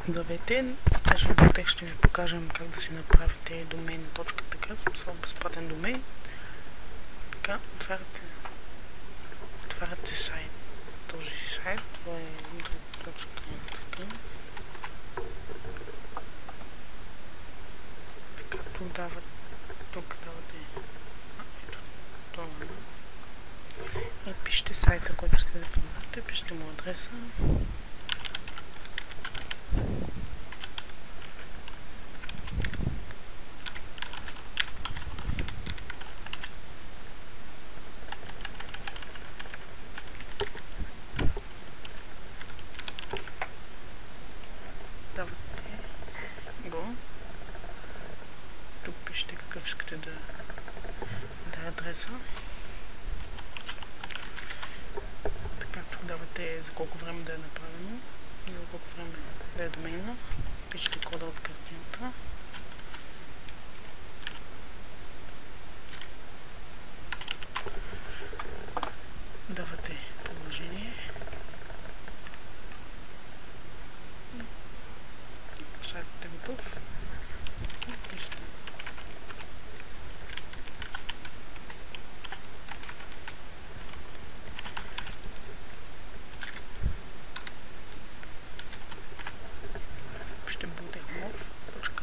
Здравейте! Днес в този ще ви покажем как да си направите domain.tk, смисъл безплатен домейн. Така, отваряте сайт, този сайт, това е internet.tk. Така, тук давате ето това. И пишете сайта, който искате да промените, пишете му адреса. Давате го. Тук пишете какъв искате да е адреса. Така, тук давате за колко време да е направено и за колко време да е домейна. Пишете кода от картината. Давате приложение. Сайтът е готов. Пишете. Пишете budehmov.tk.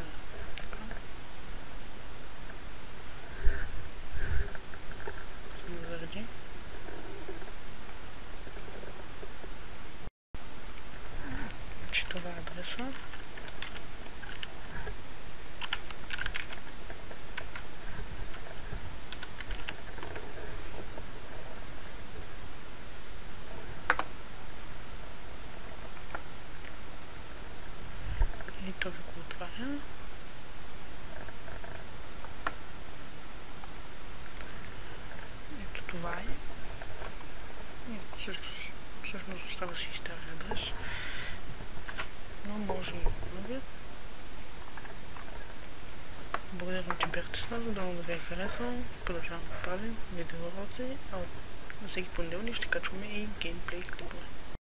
Заради. Значи това е адреса. И то ви го отваря. Ето това е. Всъщност остава си стария адрес. Но може и новият. Благодаря, че бяхте с нас, да ви е харесал. Продължавам да правим видеоуроци, а на всеки понеделник ще качваме и геймплей клипове.